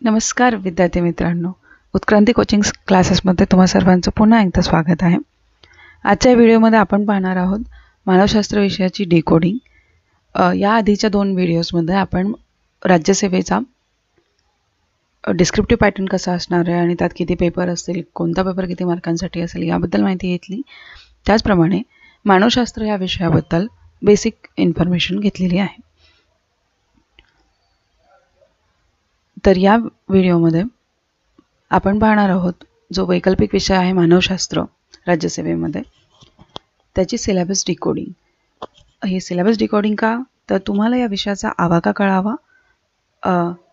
नमस्कार विद्यार्थी मित्रांनो, उत्क्रांती कोचिंग क्लासेसमध्ये तुम्हा सर्वांचं पुन्हा एकदा स्वागत आहे. आजच्या व्हिडिओमध्ये आपण पाहणार आहोत मानवशास्त्र विषयाची डिकोडिंग. या आधीच्या 2 व्हिडिओजमध्ये आपण राज्यसेवेचा डिस्क्रिप्टिव्ह पॅटर्न कसा असणार आहे आणि त्यात किती पेपर असतील, कोणता पेपर किती मार्कांसाठी असेल याबद्दल माहिती घेतली. त्याचप्रमाणे मानवशास्त्र या विषयाबद्दल बेसिक इन्फॉर्मेशन घेतलेली आहे. तर या व्हिडिओमध्ये आपण पाहणार आहोत जो वैकल्पिक विषय आहे मानवशास्त्र राज्यसेवेमध्ये, त्याची सिलेबस डिकोडिंग. हे सिलेबस डिकोडिंग का, तर तुम्हाला या विषयाचा आवाका कळावा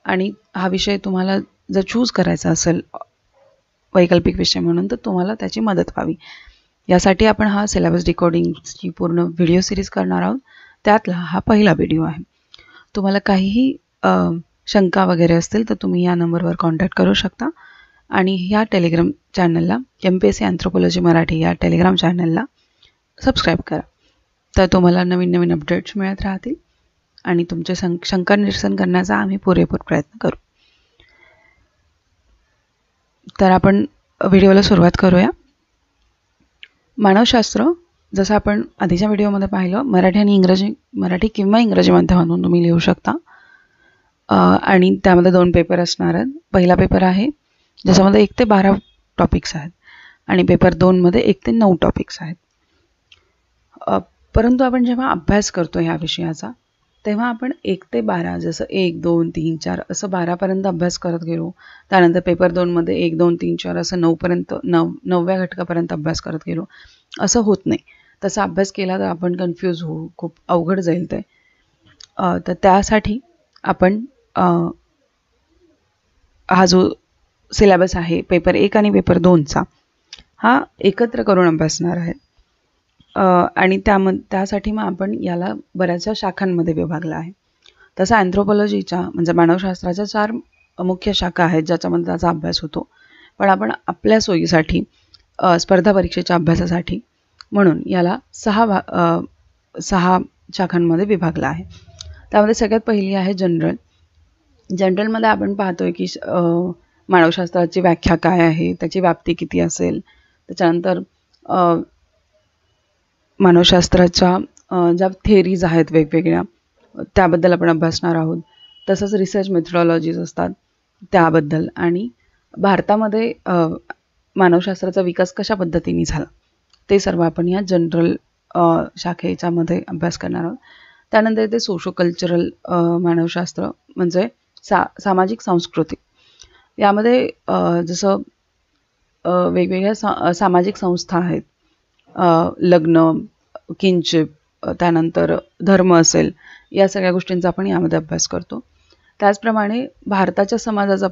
आणि हा विषय तुम्हाला जर चूज करायचा असेल वैकल्पिक विषय म्हणून तर तुम्हाला त्याची मदत व्हावी. यासाठी आपण हा सिलेबस डिकोडिंगची पूर्ण व्हिडिओ सिरीज करणार आहोत. त्यातला हा पहिला व्हिडिओ आहे. तुम्हाला काहीही शंका वगैरे असतील तर तुम्ही या नंबरवर कॉन्टॅक्ट करू शकता आणि ह्या टेलिग्राम चॅनलला MPSC अँथ्रोपॉलॉजी मराठी या टेलिग्राम चॅनलला सबस्क्राईब करा. तर तुम्हाला नवीन नवीन अपडेट्स मिळत राहतील आणि तुमचे शंका निरसन करण्याचा आम्ही पुरेपूर प्रयत्न करू. तर आपण व्हिडिओला सुरुवात करूया. मानवशास्त्र जसं आपण आधीच्या व्हिडिओमध्ये पाहिलं, मराठी किंवा इंग्रजी माध्यमातून तुम्ही लिहू शकता आणि त्यामध्ये 2 पेपर असणार आहेत. पहिला पेपर आहे ज्याच्यामध्ये 1 ते 12 टॉपिक्स आहेत आणि पेपर 2 मध्ये 1 ते 9 टॉपिक्स आहेत. परंतु आपण जेव्हा अभ्यास करतो ह्या विषयाचा तेव्हा आपण 1 ते 12 जसं 1, 2, 3, 4 असं 12पर्यंत अभ्यास करत गेलो. त्यानंतर पेपर 2 मध्ये 1, 2, 3, 4 असं 9व्या घटकापर्यंत अभ्यास करत गेलो. असं होत नाही. तसा अभ्यास केला तर आपण कन्फ्यूज होऊ, खूप अवघड जाईल ते. तर त्यासाठी आपण हा जो सिलेबस आहे पेपर 1 आणि पेपर 2चा हा एकत्र करून अभ्यासणार आहे आणि त्यासाठी मग आपण याला बऱ्याचशा शाखांमध्ये विभागला आहे. तसं अँथ्रोपॉलॉजीच्या म्हणजे मानवशास्त्राच्या 4 मुख्य शाखा आहेत ज्याच्यामध्ये त्याचा अभ्यास होतो. पण आपण आपल्या सोयीसाठी स्पर्धा परीक्षेच्या अभ्यासासाठी म्हणून याला 6 शाखांमध्ये विभागला आहे. त्यामध्ये सगळ्यात पहिली आहे जनरल. जनरलमध्ये आपण पाहतोय की मानवशास्त्राची व्याख्या काय आहे, त्याची व्याप्ती किती असेल, त्याच्यानंतर मानवशास्त्राच्या ज्या थेरीज आहेत वेगवेगळ्या त्याबद्दल आपण अभ्यासणार आहोत. तसंच रिसर्च मेथडॉलॉजीज असतात त्याबद्दल आणि भारतामध्ये मानवशास्त्राचा विकास कशा पद्धतीने झाला ते सर्व आपण या जनरल शाखेच्यामध्ये अभ्यास करणार आहोत. त्यानंतर ते सोशो कल्चरल मानवशास्त्र म्हणजे सामाजिक सांस्कृतिक. यामध्ये जसं वेगवेगळ्या सामाजिक संस्था आहेत, लग्न, किनशिप, त्यानंतर धर्म असेल, या सगळ्या गोष्टींचा आपण यामध्ये अभ्यास करतो. त्याचप्रमाणे भारताच्या समाजाचा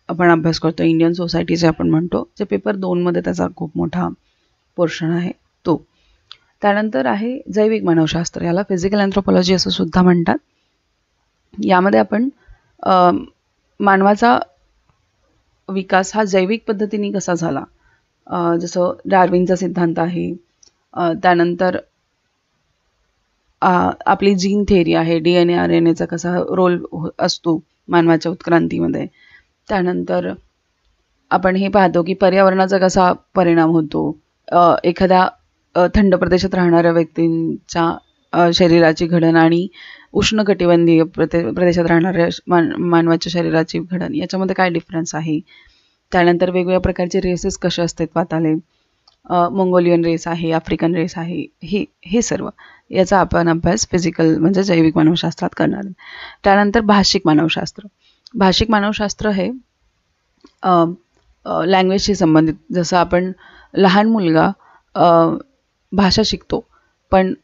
आपण अभ्यास करतो, इंडियन सोसायटीचे आपण म्हणतो, जे पेपर 2 मध्ये त्याचा खूप मोठा पोर्शन आहे तो. त्यानंतर आहे जैविक मानवशास्त्र, याला फिजिकल अँथ्रोपॉलॉजी असं सुद्धा म्हणतात. यामध्ये आपण मानवाचा विकास हा जैविक पद्धतीने कसा झाला, जसं डार्विनचा सिद्धांत आहे. त्यानंतर आपली जीन थेरी आहे, DNA RNAचा कसा रोल असतो मानवाच्या उत्क्रांतीमध्ये. त्यानंतर आपण हे पाहतो की पर्यावरणाचा कसा परिणाम होतो, एखाद्या थंड प्रदेशात राहणाऱ्या व्यक्तींच्या शरीराची घडण आणि उष्णकटिबंधीय प्रदेशात राहणाऱ्या मानवाच्या शरीराची घडण याच्यामध्ये काय डिफरन्स आहे. त्यानंतर वेगवेगळ्या प्रकारचे रेसेस कसे अस्तित्वात आले, मंगोलियन रेस आहे, आफ्रिकन रेस आहे, हे सर्व याचा आपण अभ्यास फिजिकल म्हणजे जैविक मानवशास्त्रात करणार. त्यानंतर भाषिक मानवशास्त्र. भाषिक मानवशास्त्र हे लँग्वेजशी संबंधित. जसं आपण लहान मुलगा भाषा शिकतो, पण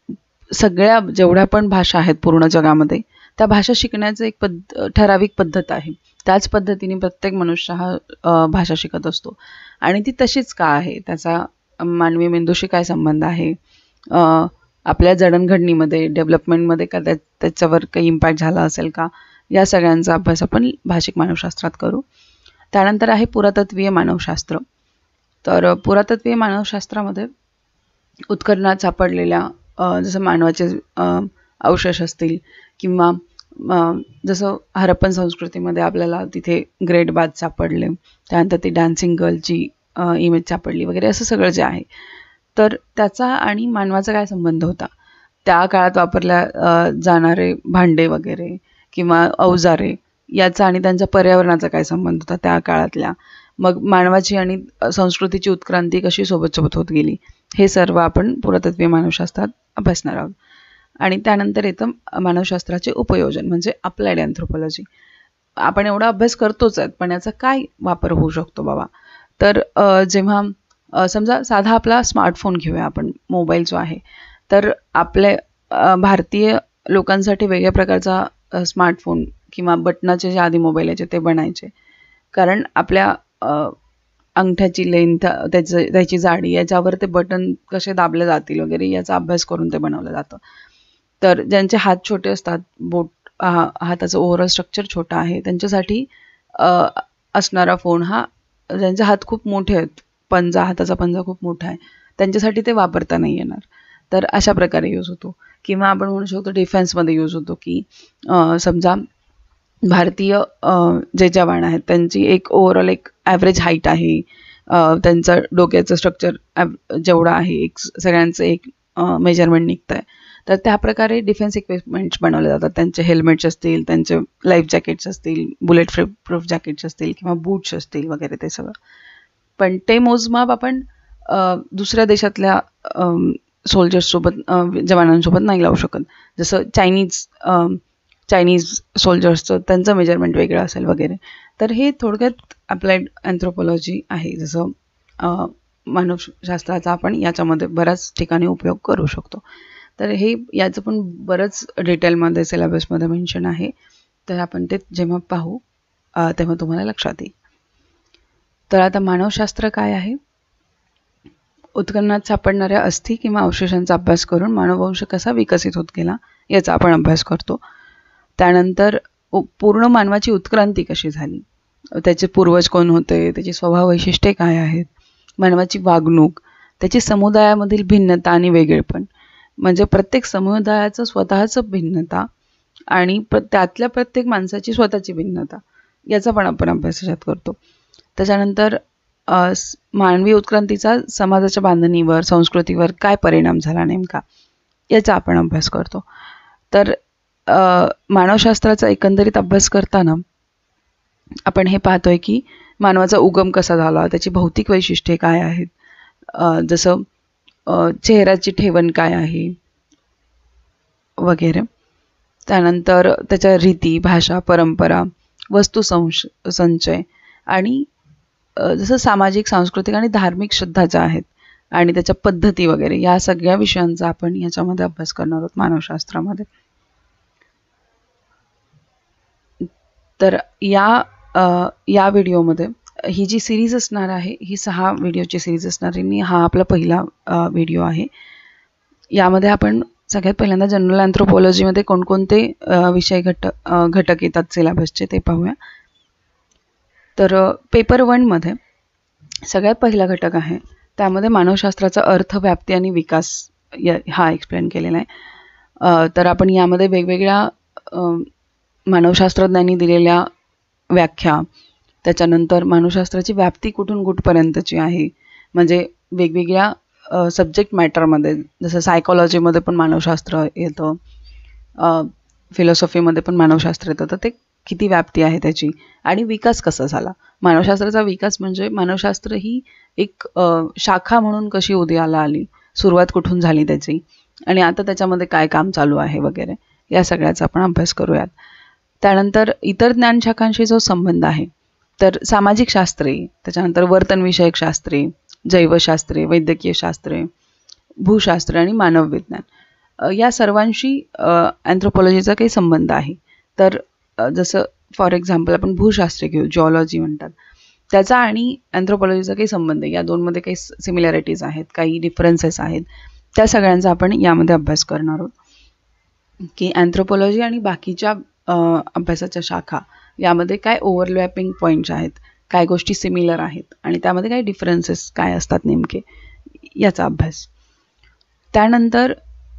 सगळ्या जेवढ्या पण भाषा आहेत पूर्ण जगामध्ये त्या भाषा शिकण्याचं एक ठराविक पद्धत आहे. त्याच पद्धतीने प्रत्येक मनुष्य हा भाषा शिकत असतो आणि ती तशीच का आहे, त्याचा मानवी मेंदूशी काय संबंध आहे, आपल्या जडणघडणीमध्ये डेव्हलपमेंटमध्ये का त्याच्यावर काही इम्पॅक्ट झाला असेल का, या सगळ्यांचा अभ्यास आपण भाषिक मानवशास्त्रात करू. त्यानंतर आहे पुरातत्वीय मानवशास्त्र. तर पुरातत्वीय मानवशास्त्रामध्ये उत्खननात सापडलेल्या जसं मानवाचे अवशेष असतील किंवा जसं हरप्पन संस्कृतीमध्ये आपल्याला तिथे ग्रेट बाथ सापडले, त्यानंतर ती डान्सिंग गर्लची इमेज सापडली वगैरे, असं सगळं जे आहे. तर त्याचा आणि मानवाचा काय संबंध होता, त्या काळात वापरल्या जाणारे भांडे वगैरे किंवा अवजारे याचा आणि त्यांच्या पर्यावरणाचा काय संबंध होता त्या काळातल्या, मग मानवाची आणि संस्कृतीची उत्क्रांती कशी सोबत सोबत होत गेली, हे सर्व आपण पुरातत्वीय मानवशास्त्रात अभ्यासणार आहोत. आणि त्यानंतर येतं मानवशास्त्राचे उपयोजन म्हणजे अप्लाइड अँथ्रोपॉलॉजी. आपण एवढा अभ्यास करतोच आहेत, पण याचा काय वापर होऊ शकतो बाबा. तर जेव्हा समजा साधा आपला स्मार्टफोन घेऊया आपण, मोबाईल जो आहे, तर आपल्या भारतीय लोकांसाठी वेगळ्या प्रकारचा स्मार्टफोन किंवा बटनाचे जे आधी मोबाईल यायचे ते बनायचे, कारण आपल्या अंगठ्याची लेंथ, त्याची जाडी, याच्यावर ते बटन कसे दाबले जातील वगैरे याचा अभ्यास करून ते बनवलं जातं. तर ज्यांचे हात छोटे असतात, हाताचं ओव्हरऑल स्ट्रक्चर छोटं आहे, त्यांच्यासाठी असणारा फोन हा, ज्यांचे हात खूप मोठे आहेत, हाताचा पंजा खूप मोठा आहे, त्यांच्यासाठी ते वापरता नाही येणार. तर अशा प्रकारे यूज होतो. किंवा आपण म्हणू शकतो डिफेन्समध्ये यूज होतो, की समजा भारतीय जे जवान आहेत त्यांची एक ओव्हरऑल एक ॲव्हरेज हाईट आहे, त्यांचं डोक्याचं स्ट्रक्चर जेवढं आहे, एक सगळ्यांचं एक मेजरमेंट निघतं आहे. तर त्याप्रकारे डिफेन्स इक्विपमेंट्स बनवले जातात. त्यांचे हेल्मेट्स असतील, त्यांचे लाईफ जॅकेट्स असतील, बुलेट प्रूफ जॅकेट्स असतील किंवा बूट्स असतील वगैरे, ते सगळं. पण ते मोजमाप आपण दुसऱ्या देशातल्या सोल्जर्ससोबत, जवानांसोबत नाही लावू शकत. जसं चायनीज सोल्जर्सचं त्यांचं मेजरमेंट वेगळं असेल वगैरे. तर हे थोडक्यात अप्लाइड अँथ्रोपॉलॉजी आहे. जसं मानवशास्त्राचा आपण याच्यामध्ये बऱ्याच ठिकाणी उपयोग करू शकतो. तर हे याचं पण बरंच डिटेलमध्ये सिलेबसमध्ये मेन्शन आहे. तर आपण ते जेव्हा पाहू तेव्हा तुम्हाला लक्षात येईल. तर आता मानवशास्त्र काय आहे? उत्खननात सापडणाऱ्या अस्थी किंवा अवशेषांचा अभ्यास करून मानववंश कसा विकसित होत गेला याचा आपण अभ्यास करतो. त्यानंतर पूर्ण मानवाची उत्क्रांती कशी झाली, त्याचे पूर्वज कोण होते, त्याची स्वभाव वैशिष्ट्ये काय आहेत, मानवाची वागणूक, त्याची समुदायामधील भिन्नता आणि वेगळेपण, म्हणजे प्रत्येक समुदायाचं स्वतःचं भिन्नता आणि त्यातल्या प्रत्येक माणसाची स्वतःची भिन्नता, याचा पण आपण अभ्यास याच्यात करतो. त्याच्यानंतर मानवी उत्क्रांतीचा समाजाच्या बांधणीवर, संस्कृतीवर काय परिणाम झाला नेमका, याचा आपण अभ्यास करतो. तर मानवशास्त्राचा एकंदरीत अभ्यास करताना आपण हे पाहतोय की मानवाचा उगम कसा झाला, त्याची भौतिक वैशिष्ट्ये काय आहेत, जसं चेहऱ्याची ठेवण काय आहे वगैरे. त्यानंतर त्याच्या रीती, भाषा, परंपरा, वस्तू संचय आणि जसं सामाजिक, सांस्कृतिक आणि धार्मिक श्रद्धा ज्या आहेत आणि त्याच्या पद्धती वगैरे, या सगळ्या विषयांचा आपण याच्यामध्ये अभ्यास करणार आहोत मानवशास्त्रामध्ये. तर या व्हिडिओमध्ये ही जी सिरीज असणार आहे, ही 6 व्हिडिओची सिरीज असणार आहे आणि हा आपला पहिला व्हिडिओ आहे. यामध्ये आपण सगळ्यात पहिल्यांदा जनरल अँथ्रोपॉलॉजीमध्ये कोणकोणते विषय घटक येतात सिलेबसचे ते पाहूया. तर पेपर 1मध्ये सगळ्यात पहिला घटक आहे, त्यामध्ये मानवशास्त्राचा अर्थ, व्याप्ती आणि विकास हा एक्सप्लेन केलेला आहे. तर आपण यामध्ये वेगवेगळ्या मानवशास्त्रज्ञांनी दिलेल्या व्याख्या, त्याच्यानंतर मानवशास्त्राची व्याप्ती कुठून कुठपर्यंतची आहे, म्हणजे वेगवेगळ्या सब्जेक्ट मॅटरमध्ये, जसं सायकॉलॉजीमध्ये पण मानवशास्त्र येतं, फिलॉसॉफीमध्ये पण मानवशास्त्र येतं, तर ते किती व्याप्ती आहे त्याची, आणि विकास कसा झाला. मानवशास्त्राचा विकास म्हणजे मानवशास्त्र ही एक शाखा म्हणून कशी उदयाला आली, सुरुवात कुठून झाली त्याची, आणि आता त्याच्यामध्ये काय काम चालू आहे वगैरे, या सगळ्याचा आपण अभ्यास करूयात. त्यानंतर इतर ज्ञानशाखांशी जो संबंध आहे, तर सामाजिक शास्त्रे, त्याच्यानंतर वर्तनविषयक शास्त्रे, जैवशास्त्रे, वैद्यकीय शास्त्रे, भूशास्त्र आणि मानवविज्ञान, या सर्वांशी अँथ्रोपॉलॉजीचा काही संबंध आहे. तर जसं फॉर एक्झाम्पल आपण भूशास्त्र घेऊ, जिओलॉजी म्हणतात, त्याचा आणि अँथ्रोपॉलॉजीचा काही संबंध आहे. या दोनमध्ये काही सिमिलॅरिटीज आहेत, काही डिफरन्सेस आहेत, त्या सगळ्यांचा आपण यामध्ये अभ्यास करणार आहोत. की अँथ्रोपॉलॉजी आणि बाकीच्या अभ्यासाच्या शाखा यामध्ये काय ओव्हरलॅपिंग पॉईंट्स आहेत, काय गोष्टी सिमिलर आहेत आणि त्यामध्ये काय डिफरन्सेस काय असतात नेमके, याचा अभ्यास. त्यानंतर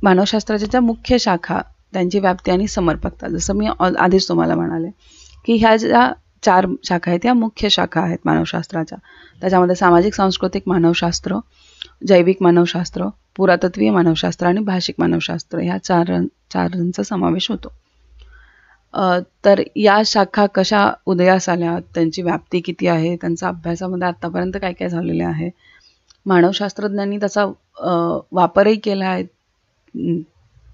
मानवशास्त्राच्या ज्या मुख्य शाखा त्यांची व्याप्ती आणि समर्पकता. जसं मी आधीच तुम्हाला म्हणाले की ह्या ज्या 4 शाखा आहेत, या मुख्य शाखा आहेत मानवशास्त्राच्या. त्याच्यामध्ये सामाजिक सांस्कृतिक मानवशास्त्र, जैविक मानवशास्त्र, पुरातत्वीय मानवशास्त्र आणि भाषिक मानवशास्त्र ह्या चारांचा समावेश होतो. तर या शाखा कशा उदयास आल्या, त्यांची व्याप्ती किती आहे, त्यांचा अभ्यासामध्ये आत्तापर्यंत काय काय झालेले आहे, मानवशास्त्रज्ञांनी त्याचा वापरही केला आहे,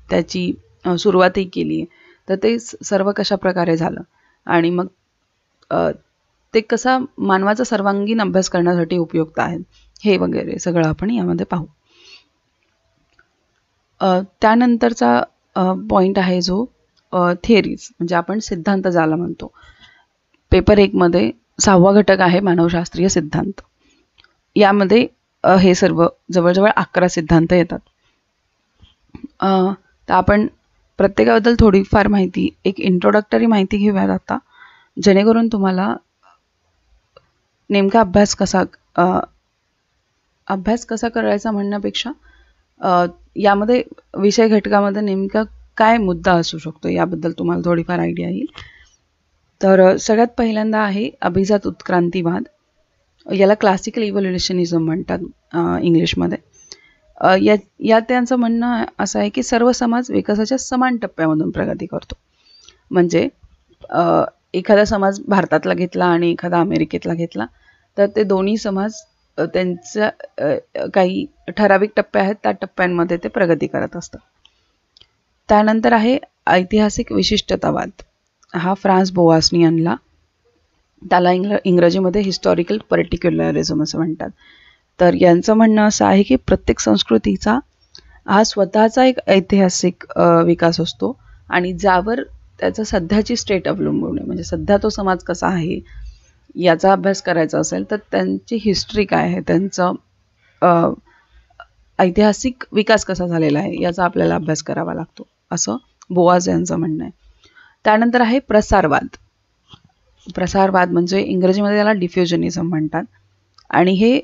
त्याची सुरुवातही केली आहे. तर ते सर्व कशा प्रकारे झालं आणि मग ते कसा मानवाचा सर्वांगीण अभ्यास करण्यासाठी उपयुक्त आहे, हे वगैरे सगळं आपण यामध्ये पाहू. त्यानंतरचा पॉईंट आहे जो थिअरीज, म्हणजे आपण सिद्धांत ज्याला म्हणतो. पेपर 1 मध्ये 6वा घटक आहे मानवशास्त्रीय सिद्धांत. यामध्ये हे सर्व जवळजवळ 11 सिद्धांत येतात. तर आपण प्रत्येकाबद्दल थोडीफार माहिती, एक इंट्रोडक्टरी माहिती घेऊयात आता, जेणेकरून तुम्हाला नेमका अभ्यास कसा करायचा म्हणण्यापेक्षा यामध्ये विषय घटकामध्ये नेमका काय मुद्दा असू शकतो याबद्दल तुम्हाला थोडीफार आयडिया येईल. तर सगळ्यात पहिल्यांदा आहे अभिजात उत्क्रांतीवाद. याला क्लासिकल इव्होल्युशनिझम म्हणतात इंग्लिशमध्ये. यात त्यांचं म्हणणं असं आहे की सर्व समाज विकासाच्या समान टप्प्यामधून प्रगती करतो. म्हणजे एखादा समाज भारतातला घेतला आणि एखादा अमेरिकेतला घेतला तर ते दोन्ही समाज त्यांच्या काही ठराविक टप्पे आहेत, त्या टप्प्यांमध्ये ते प्रगती करत असतात. त्यानंतर आहे ऐतिहासिक विशिष्टतावाद. हा फ्रान्स बोआसनी आणला. त्याला इंग्रजीमध्ये हिस्टॉरिकल पर्टिक्युलरिझम असं म्हणतात. तर यांचं म्हणणं असं आहे की प्रत्येक संस्कृतीचा हा स्वतःचा एक ऐतिहासिक विकास असतो आणि ज्यावर त्याचा सध्याची स्टेट अवलंबून आहे. म्हणजे सध्या तो समाज कसा आहे याचा अभ्यास करायचा असेल तर त्यांची हिस्ट्री काय आहे, त्यांचं ऐतिहासिक विकास कसा झालेला आहे याचा आपल्याला अभ्यास करावा लागतो, असं बोआज यांचं म्हणणं आहे. त्यानंतर आहे प्रसारवाद. प्रसारवाद म्हणजे इंग्रजीमध्ये त्याला डिफ्युजनिझम म्हणतात आणि हे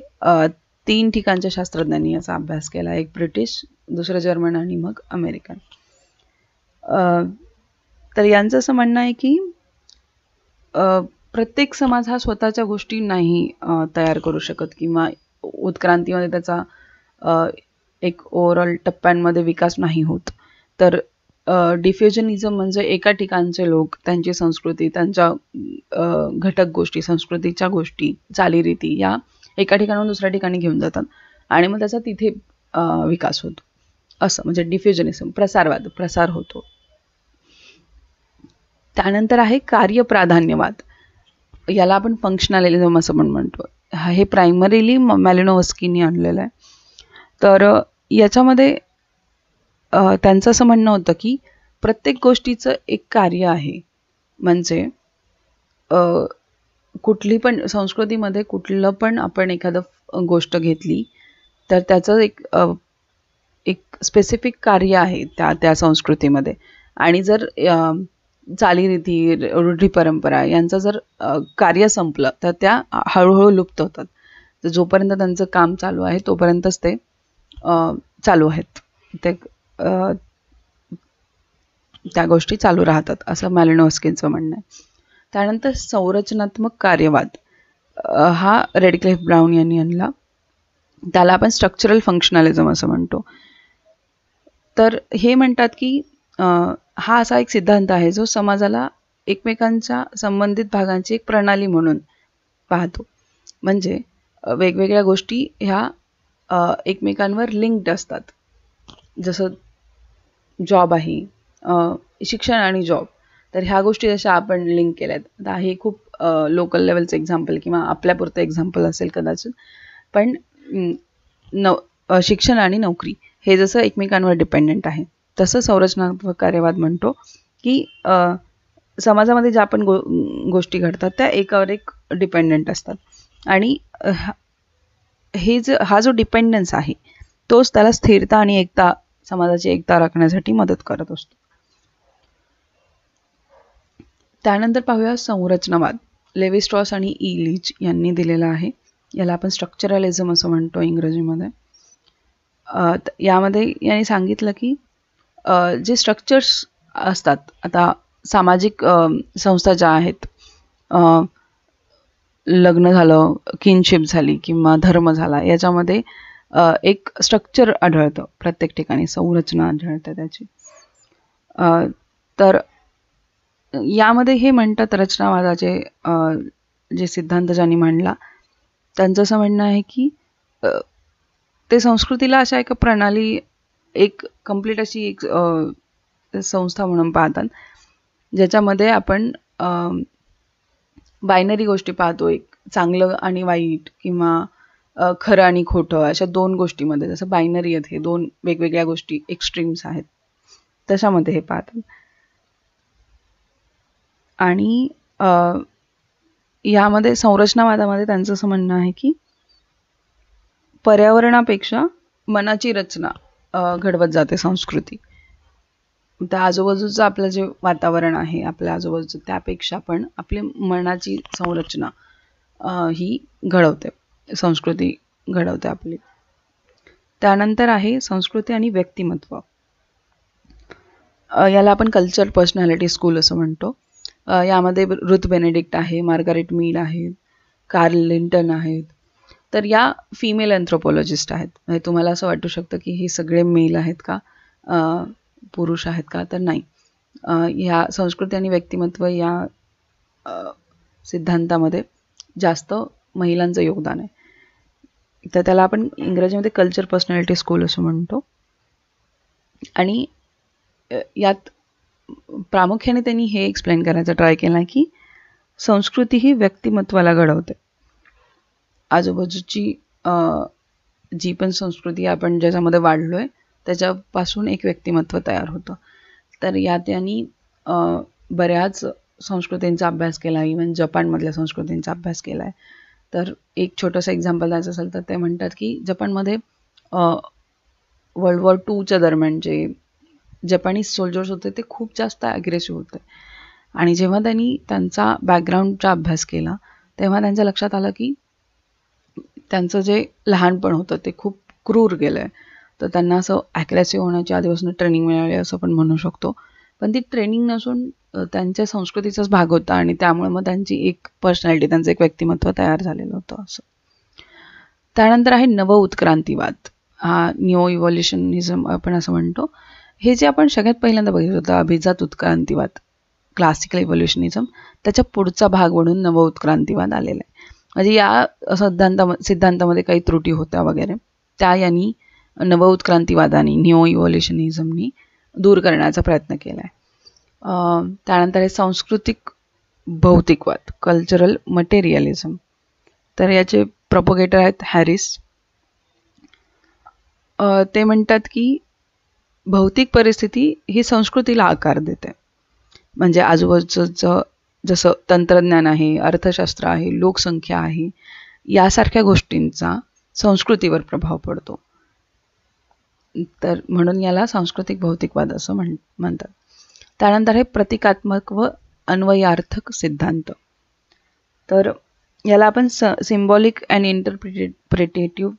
3 ठिकाणच्या शास्त्रज्ञांनी याचा अभ्यास केला. एक ब्रिटिश, दुसरं जर्मन आणि मग अमेरिकन. तर यांचं असं म्हणणं आहे की प्रत्येक समाज हा स्वतःच्या गोष्टी नाही तयार करू शकत किंवा उत्क्रांतीमध्ये त्याचा एक ओव्हरऑल टप्प्यांमध्ये विकास नाही होत. तर डिफ्युजनिझम म्हणजे एका ठिकाणचे लोक त्यांची संस्कृती, त्यांच्या घटक गोष्टी, संस्कृतीच्या गोष्टी, चालीरीती या एका ठिकाणाहून दुसऱ्या ठिकाणी घेऊन जातात आणि मग त्याचा तिथे विकास होतो. असं म्हणजे डिफ्युजनिझम, प्रसारवाद, प्रसार होतो. त्यानंतर आहे कार्यप्राधान्यवाद. याला आपण फंक्शनलिझम असं पण म्हणतो. हे प्रायमरीली मॅलिनोव्स्कीनी आणलेलं आहे. तर याच्यामध्ये त्यांचं असं म्हणणं होतं की प्रत्येक गोष्टीचं एक कार्य आहे. म्हणजे कुठली पण संस्कृतीमध्ये कुठलं पण आपण एखादं गोष्ट घेतली तर त्याचं एक स्पेसिफिक कार्य आहे त्या संस्कृतीमध्ये. आणि जर चालीरीती, रूढी परंपरा यांचं जर कार्य संपलं तर त्या हळूहळू लुप्त होतात. तर जोपर्यंत त्यांचं काम चालू आहे तोपर्यंतच ते चालू आहेत, ते त्या गोष्टी चालू राहतात, असं मॅलिनोव्स्कींचं म्हणणं आहे. त्यानंतर संरचनात्मक कार्यवाद. हा रेडक्लिफ ब्राउन यांनी आणला. त्याला आपण स्ट्रक्चरल फंक्शनलिझम असं म्हणतो. तर हे म्हणतात की हा असा एक सिद्धांत आहे जो समाजाला एकमेकांच्या संबंधित भागांची एक प्रणाली म्हणून पाहतो. म्हणजे वेगवेगळ्या गोष्टी ह्या एकमेकांवर लिंक्ड असतात. जसं जॉब आहे, शिक्षण आणि जॉब, तर ह्या गोष्टी जशा आपण लिंक केल्यात. आता हे खूप लोकल लेवलचं एक्झाम्पल किंवा आपल्यापुरतं एक्झाम्पल असेल कदाचित, पण शिक्षण आणि नोकरी हे जसं एकमेकांवर डिपेंडंट आहे तसं संरचनात्मक कार्यवाद म्हणतो की समाजामध्ये ज्या पण गोष्टी घडतात त्या एकावर एक डिपेंडंट असतात आणि हा जो डिपेंडन्स आहे तोच त्याला स्थिरता आणि एकता, समाजाची एकता राखण्यासाठी मदत करत असतो. त्यानंतर पाहूया संरचनावाद. लेवी स्ट्रॉस आणि ई लीच यांनी दिलेला आहे. याला आपण स्ट्रक्चरलिझम असं म्हणतो इंग्रजीमध्ये. यामध्ये यांनी सांगितलं की जे स्ट्रक्चर्स असतात. आता सामाजिक संस्था ज्या आहेत, लग्न झालं, किनशिप झाली किंवा धर्म झाला, याच्यामध्ये एक स्ट्रक्चर आढळतं, प्रत्येक ठिकाणी संरचना आढळते त्याची. तर यामध्ये हे म्हणतात रचनावादाचे जे सिद्धांत ज्यांनी मांडला, त्यांचं असं म्हणणं आहे की ते संस्कृतीला अशा एका प्रणाली, एक कंप्लीट अशी एक संस्था म्हणून पाहतात, ज्याच्यामध्ये आपण बायनरी गोष्टी पाहतो, एक चांगलं आणि वाईट किंवा खरं आणि खोटं, अशा दोन गोष्टीमध्ये, जसं बायनरी आहेत, हे दोन वेगवेगळ्या गोष्टी एक्स्ट्रीम्स आहेत, तशामध्ये हे पाहतात. आणि यामध्ये संरचनावादामध्ये त्यांचं असं म्हणणं आहे की पर्यावरणापेक्षा मनाची रचना घडवत जाते संस्कृती. त्या आजूबाजूचं आपलं जे वातावरण आहे, आपल्या आजूबाजूचं, त्यापेक्षा पण आपली मनाची संरचना ही घडवते, संस्कृती घडवते आपली. त्यानंतर आहे संस्कृती आणि व्यक्तिमत्व. याला आपण कल्चर पर्सनॅलिटी स्कूल असं म्हणतो. यामध्ये रुथ बेनेडिक्ट आहे, मार्गारेट मीड आहेत, कार्ल लिंटन आहेत. तर या फिमेल अँथ्रोपॉलॉजिस्ट आहेत. म्हणजे तुम्हाला असं वाटू शकतं की हे सगळे मेल आहेत का, पुरुष आहेत का, तर नाही. ह्या संस्कृती आणि व्यक्तिमत्व या सिद्धांतामध्ये जास्त महिलांचं योगदान आहे. तर त्याला आपण इंग्रजीमध्ये कल्चर पर्सनॅलिटी स्कूल असं म्हणतो. आणि यात प्रामुख्याने त्यांनी हे एक्सप्लेन करायचा ट्राय केला की संस्कृती ही व्यक्तिमत्वाला घडवते. आजूबाजूची जी पण संस्कृती आपण ज्याच्यामध्ये वाढलोय, त्याच्यापासून एक व्यक्तिमत्व तयार होतं. तर यात त्यांनी बऱ्याच संस्कृतींचा अभ्यास केला, इव्हन जपानमधल्या संस्कृतींचा अभ्यास केला आहे. तर एक छोटंसं एक्झाम्पल द्यायचं असेल तर ते म्हणतात की जपानमध्ये वर्ल्ड वॉर 2च्या दरम्यान जे जपानीज सोल्जर्स होते ते खूप जास्त ॲग्रेसिव्ह होते. आणि जेव्हा त्यांनी त्यांचा बॅकग्राऊंडचा अभ्यास केला, तेव्हा त्यांच्या लक्षात आलं की त्यांचं जे लहानपण होतं ते खूप क्रूर गेलं आहे. तर त्यांना असं ॲग्रेसिव्ह होण्याची आधीपासून ट्रेनिंग मिळाली असं पण म्हणू शकतो. पण ती ट्रेनिंग नसून त्यांच्या संस्कृतीचाच भाग होता, आणि त्यामुळे मग त्यांची एक पर्सनॅलिटी, त्यांचं एक व्यक्तिमत्व तयार झालेलं होतं असं. त्यानंतर आहे नव उत्क्रांतीवाद. हा न्यू इव्हॉल्युशनिझम आपण असं म्हणतो. हे जे आपण सगळ्यात पहिल्यांदा बघितलं होतं, अभिजात उत्क्रांतीवाद, क्लासिकल इव्होल्युशनिझम, त्याच्या पुढचा भाग म्हणून नव उत्क्रांतीवाद आलेला आहे. म्हणजे या सिद्धांतामध्ये काही त्रुटी होत्या वगैरे, त्या यांनी नव उत्क्रांतीवादाने, न्यू इव्होल्युशनिझमनी दूर करण्याचा प्रयत्न केला आहे. त्यानंतर आहे सांस्कृतिक भौतिकवाद, कल्चरल मटेरियलिझम. तर याचे प्रोपोगेटर आहेत हॅरिस. ते म्हणतात की भौतिक परिस्थिती ही संस्कृतीला आकार देते. म्हणजे आजूबाजूचं जसं तंत्रज्ञान आहे, अर्थशास्त्र आहे, लोकसंख्या आहे, यासारख्या गोष्टींचा संस्कृतीवर प्रभाव पडतो. तर म्हणून याला सांस्कृतिक भौतिकवाद असं म्हणतात. त्यानंतर हे प्रतिकात्मक व अन्वयार्थक सिद्धांत. तर याला आपण सिम्बॉलिक अँड इंटरप्रिटेटिव्ह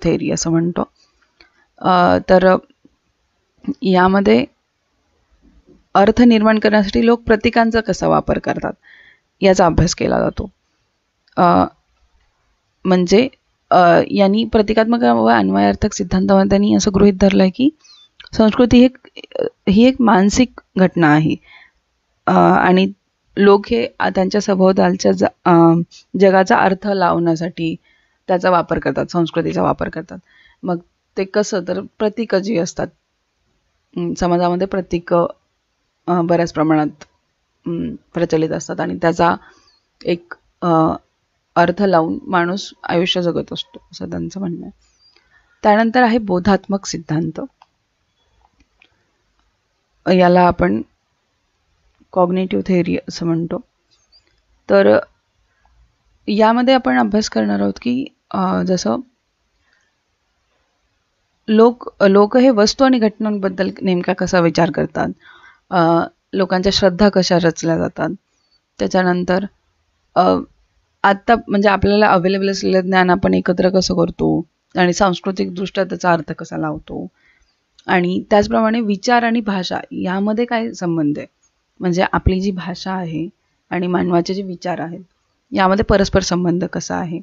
थेअरी असं म्हणतो. तर यामध्ये अर्थ निर्माण करण्यासाठी लोक प्रतीकांचा कसा वापर करतात याचा अभ्यास केला जातो. म्हणजे यांनी प्रतिकात्मक व अन्वयार्थक सिद्धांतामध्ये त्यांनी असं गृहीत धरलं आहे की संस्कृती ही एक मानसिक घटना आहे, आणि लोक हे त्यांच्या सभोवतालच्या जगाचा अर्थ लावण्यासाठी त्याचा वापर करतात, संस्कृतीचा वापर करतात. मग ते कसं, तर प्रतीकं जी असतात समाजामध्ये, प्रतीकं बऱ्याच प्रमाणात प्रचलित असतात, आणि त्याचा एक अर्थ लावून माणूस आयुष्य जगत असतो असं त्यांचं म्हणणं आहे. त्यानंतर आहे बोधात्मक सिद्धांत. याला आपण कॉग्निटिव्ह थेअरी असं म्हणतो. तर यामध्ये आपण अभ्यास करणार आहोत की जसं लोक हे वस्तू आणि घटनांबद्दल नेमका कसा विचार करतात, लोकांच्या श्रद्धा कशा रचल्या जातात, त्याच्यानंतर आत्ता म्हणजे आपल्याला अवेलेबल असलेलं ज्ञान आपण एकत्र कसं करतो, आणि सांस्कृतिकदृष्ट्या त्याचा अर्थ कसा लावतो, आणि त्याचप्रमाणे विचार आणि भाषा यामध्ये काय संबंध आहे, म्हणजे आपली जी भाषा आहे आणि मानवाचे जे विचार आहेत यामध्ये परस्पर संबंध कसा आहे,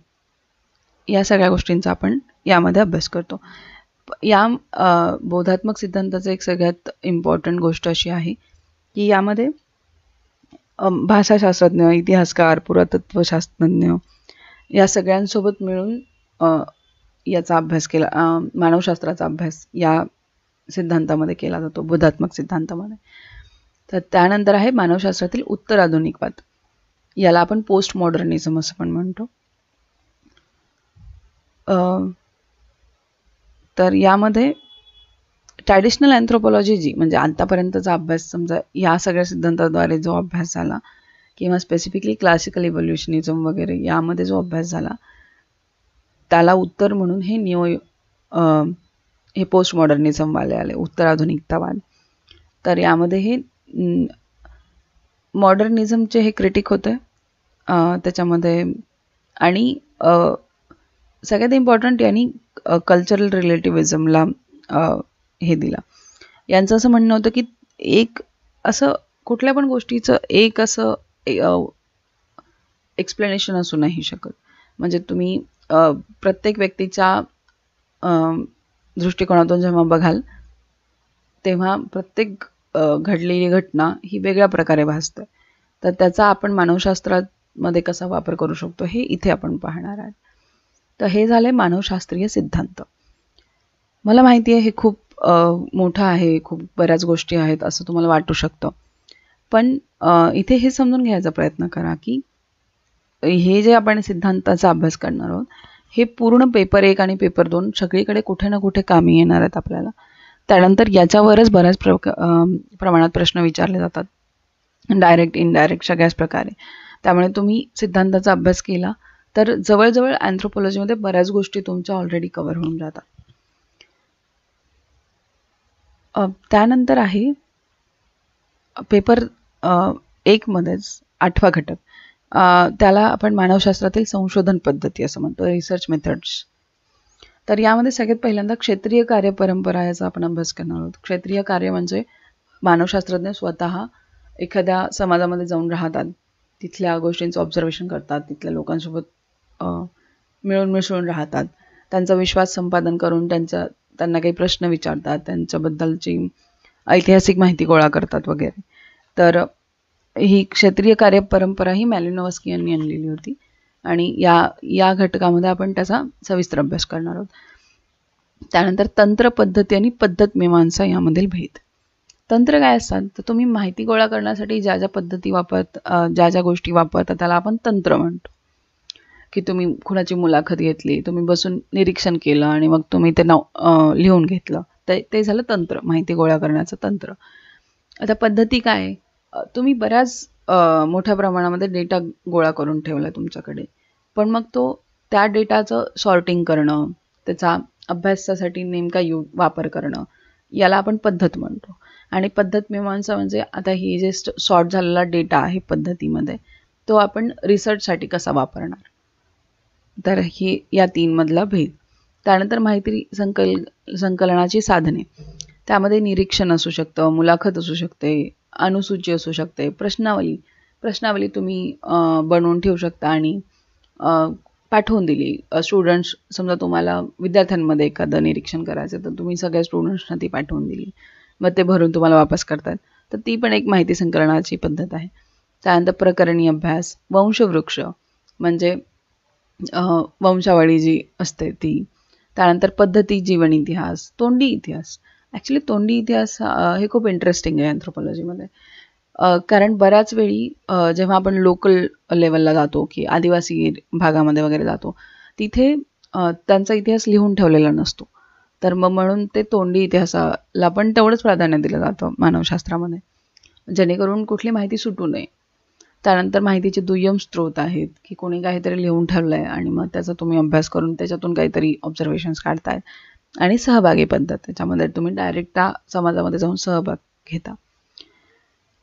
या सगळ्या गोष्टींचा आपण यामध्ये अभ्यास करतो. या बोधात्मक सिद्धांताचं एक सगळ्यात इम्पॉर्टंट गोष्ट अशी आहे की यामध्ये भाषाशास्त्रज्ञ, इतिहासकार, पुरातत्वशास्त्रज्ञ या सगळ्यांसोबत मिळून याचा अभ्यास केला, मानवशास्त्राचा अभ्यास या सिद्धांतामध्ये केला जातो, बोधात्मक सिद्धांतामध्ये. तर त्यानंतर आहे मानवशास्त्रातील उत्तर आधुनिकवाद, याला आपण पोस्ट मॉडर्निझम असं पण म्हणतो. तर यामध्ये ट्रॅडिशनल अँथ्रोपॉलॉजी जी म्हणजे आतापर्यंतचा अभ्यास, समजा या सगळ्या सिद्धांताद्वारे जो अभ्यास झाला किंवा स्पेसिफिकली क्लासिकल इव्होल्युशनिझम वगैरे यामध्ये जो अभ्यास झाला त्याला उत्तर म्हणून हे पोस्ट मॉडर्निझम वाले आले, उत्तर आधुनिकतावाद. तर यामध्ये हे मॉडर्निझमचे हे क्रिटिक होते त्याच्यामध्ये. आणि सगळ्यात इम्पॉर्टंट यांनी कल्चरल रिलेटिव्हिझमला हे दिला. यांचं असं म्हणणं होतं की एक असं कुठल्या पण गोष्टीचं एक असं एक्सप्लेनेशन असू नाही शकत. म्हणजे तुम्ही प्रत्येक व्यक्तीच्या दृष्टिकोनातून जेव्हा बघाल तेव्हा प्रत्येक घडलेली घटना ही वेगळ्या प्रकारे भासते. तर त्याचा आपण मानवशास्त्रामध्ये कसा वापर करू शकतो हे इथे आपण पाहणार आहोत. तर हे झाले मानवशास्त्रीय सिद्धांत. मला माहिती आहे हे खूप मोठं आहे, खूप बऱ्याच गोष्टी आहेत असं तुम्हाला वाटू शकतं, पण इथे हे समजून घ्यायचा प्रयत्न करा की हे जे आपण सिद्धांताचा अभ्यास करणार आहोत हे पूर्ण पेपर 1 आणि पेपर 2 सगळीकडे कुठे ना कुठे कामी येणार आहेत आपल्याला. त्यानंतर याच्यावरच बऱ्याच प्रमाणात प्रश्न विचारले जातात, डायरेक्ट इनडायरेक्ट सगळ्याच प्रकारे. त्यामुळे तुम्ही सिद्धांताचा अभ्यास केला तर जवळजवळ अँथ्रोपॉलॉजीमध्ये बऱ्याच गोष्टी तुमच्या ऑलरेडी कव्हर होऊन जातात. त्यानंतर आहे पेपर 1 मध्येच 8वा घटक, त्याला आपण मानवशास्त्रातील संशोधन पद्धती असं म्हणतो, रिसर्च मेथड्स. तर यामध्ये सगळ्यात पहिल्यांदा क्षेत्रीय कार्य परंपरा याचा आपण अभ्यास करणार आहोत. क्षेत्रीय कार्य म्हणजे मानवशास्त्रज्ञ स्वतः एखाद्या समाजामध्ये जाऊन राहतात, तिथल्या गोष्टींचं ऑब्झर्वेशन करतात, तिथल्या लोकांसोबत मिळून मिसळून राहतात, त्यांचा विश्वास संपादन करून त्यांना काही प्रश्न विचारतात, त्यांच्याबद्दलची ऐतिहासिक माहिती गोळा करतात वगैरे. तर ही क्षेत्रीय कार्य परंपरा ही मॅलिनोव्स्की यांनी आणलेली होती आणि या घटकामध्ये आपण त्याचा सविस्तर अभ्यास करणार आहोत. त्यानंतर तंत्र पद्धती आणि पद्धत मीमांसा यामधील भेद. तंत्र काय असतात तर तुम्ही माहिती गोळा करण्यासाठी ज्या ज्या पद्धती ज्या ज्या गोष्टी वापरता त्याला आपण तंत्र म्हणतो. की तुम्ही कुणाची मुलाखत घेतली, तुम्ही बसून निरीक्षण केलं आणि मग तुम्ही ते नाव लिहून घेतलं, ते झालं तंत्र, माहिती गोळा करण्याचं तंत्र. आता पद्धती काय, तुम्ही बऱ्याच मोठ्या प्रमाणामध्ये डेटा गोळा करून ठेवला तुमच्याकडे, पण मग त्या डेटाचं सॉर्टिंग करणं, त्याचा अभ्यासासाठी नेमका वापर करणं, याला आपण पद्धत म्हणतो. आणि पद्धत मीमांसा म्हणजे आता ही जे सॉर्ट झालेला डेटा आहे पद्धतीमध्ये तो आपण रिसर्चसाठी कसा वापरणार, तर ही या 3 मधला भेद. त्यानंतर माहिती संकलनाची साधने, त्यामध्ये निरीक्षण असू शकतं, मुलाखत असू शकते, अनुसूची असू शकते, प्रश्नावली तुम्ही बनवून ठेवू शकता आणि पाठवून दिली. स्टुडंट्स, समजा तुम्हाला विद्यार्थ्यांमध्ये एखादं निरीक्षण करायचं तर तुम्ही सगळ्या स्टुडंट्सना ती पाठवून दिली, मग ते भरून तुम्हाला वापस करतात, तर ती पण एक माहिती संकलनाची पद्धत आहे. त्यानंतर प्रकरणी अभ्यास, वंशवृक्ष म्हणजे वंशावळी जी असते ती. त्यानंतर पद्धती, जीवन इतिहास, तोंडी इतिहास. ॲक्च्युली तोंडी इतिहास हे खूप इंटरेस्टिंग आहे अँथ्रोपॉलॉजीमध्ये, कारण बऱ्याच वेळी जेव्हा आपण लोकल लेवलला जातो की आदिवासी भागामध्ये वगैरे जातो तिथे त्यांचा इतिहास लिहून ठेवलेला नसतो, तर मग म्हणून ते तोंडी इतिहासाला पण तेवढंच प्राधान्य दिलं जातं मानवशास्त्रामध्ये, जेणेकरून कुठली माहिती सुटू नये. त्यानंतर माहितीचे दुय्यम स्रोत आहेत की कोणी काहीतरी लिहून ठेवलं आहे आणि मग त्याचा तुम्ही अभ्यास करून त्याच्यातून काहीतरी ऑब्झर्वेशन्स काढताय. आणि सहभागी पद्धत, त्याच्यामध्ये तुम्ही डायरेक्ट त्या समाजामध्ये जाऊन सहभाग घेता.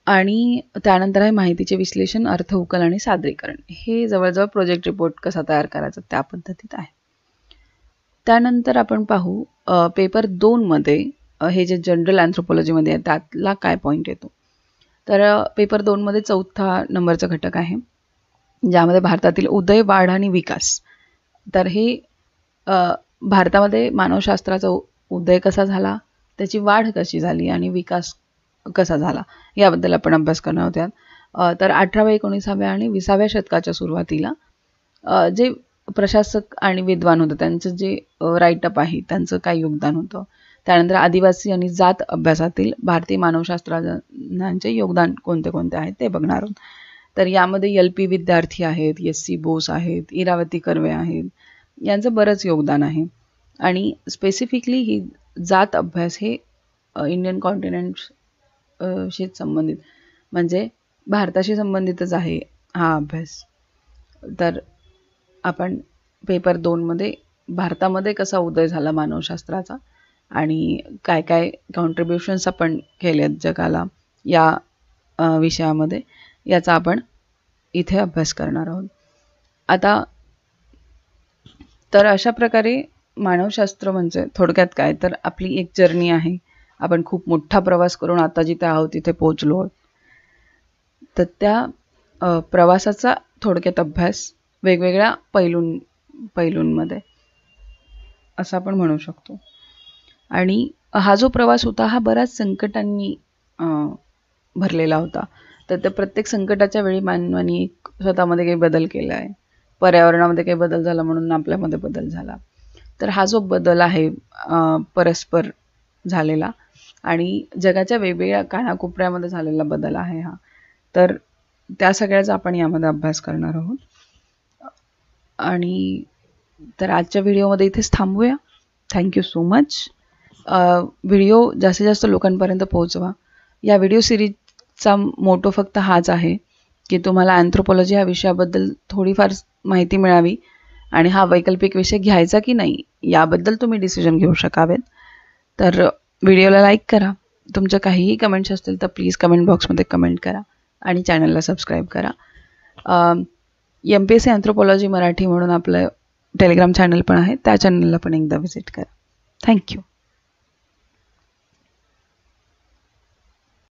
आणि त्यानंतर आहे माहितीचे विश्लेषण, अर्थ उकल आणि सादरीकरण. हे जवळजवळ प्रोजेक्ट रिपोर्ट कसा तयार करायचा त्या पद्धतीत आहे. त्यानंतर आपण पाहू पेपर 2 मध्ये हे जे जनरल अँथ्रोपॉलॉजीमध्ये आहे त्यातला काय पॉईंट येतो. तर पेपर 2मध्ये 4था नंबरचा घटक आहे, ज्यामध्ये भारतातील उदय, वाढ आणि विकास. तर हे भारतामध्ये मानवशास्त्राचा उदय कसा झाला, त्याची वाढ कशी झाली आणि विकास कसा झाला याबद्दल आपण अभ्यास करणार आहोत. तर 18व्या, 19व्या आणि 20व्या शतकाच्या सुरुवातीला जे प्रशासक आणि विद्वान होते त्यांचं जे राईटअप आहे त्यांचं काय योगदान होतं. त्यानंतर आदिवासी आणि जात अभ्यासातील भारतीय मानवशास्त्रज्ञांचे योगदान कोणते कोणते आहेत ते बघणार आहोत. तर यामध्ये LP विद्यार्थी आहेत, SC बोस आहेत, इरावती कर्वे आहेत, यांचं बरंच योगदान आहे. आणि स्पेसिफिकली ही जात अभ्यास हे इंडियन कॉन्टिनेंट शी संबंधित, म्हणजे भारताशी संबंधितच आहे हा अभ्यास. तर आपण पेपर 2मध्ये भारतामध्ये कसा उदय झाला मानवशास्त्राचा आणि काय काय कॉन्ट्रीब्युशन्स आपण केलेत जगाला या विषयामध्ये, याचा आपण इथे अभ्यास करणार आहोत. आता तर अशा प्रकारे मानवशास्त्र म्हणजे थोडक्यात काय, तर आपली एक जर्नी आहे. आपण खूप मोठा प्रवास करून आता जिथे आहोत तिथे पोहोचलो आहोत. तर त्या प्रवासाचा थोडक्यात अभ्यास वेगवेगळ्या पैलूंमध्ये असं आपण म्हणू शकतो. आणि हा जो प्रवास होता हा बऱ्याच संकटांनी भरलेला होता. तर त्या प्रत्येक संकटाच्या वेळी मानवाने स्वतःमध्ये काही बदल केला आहे. पर्यावरणामध्ये काही बदल झाला म्हणून आपल्यामध्ये बदल झाला. तर हा जो बदल आहे परस्पर झालेला आणि जगाच्या वेगवेगळ्या कानाकोपऱ्यामध्ये झालेला बदल आहे हा. तर त्या सगळ्याचा आपण यामध्ये अभ्यास करणार आहोत. आणि तर आजच्या व्हिडिओमध्ये इथेच थांबूया. Thank you so much. व्हिडिओ जास्तीत जास्त लोकांपर्यंत पोहोचवा. या व्हिडिओ सिरीजचा मोटो फक्त हाच आहे की तुम्हाला अँथ्रोपॉलॉजी ह्या विषयाबद्दल थोडीफार माहिती मिळावी आणि हा वैकल्पिक विषय घ्यायचा की नाही याबद्दल तुम्ही डिसिजन घेऊ शकावेत. तर व्हिडिओला लाईक करा. तुमच्या काहीही कमेंट्स असतील तर प्लीज कमेंट बॉक्समध्ये कमेंट करा आणि चॅनलला सबस्क्राईब करा. MPSC अँथ्रोपॉलॉजी मराठी म्हणून आपलं टेलिग्राम चॅनल पण आहे, त्या चॅनलला पण एकदा व्हिजिट करा. थँक्यू.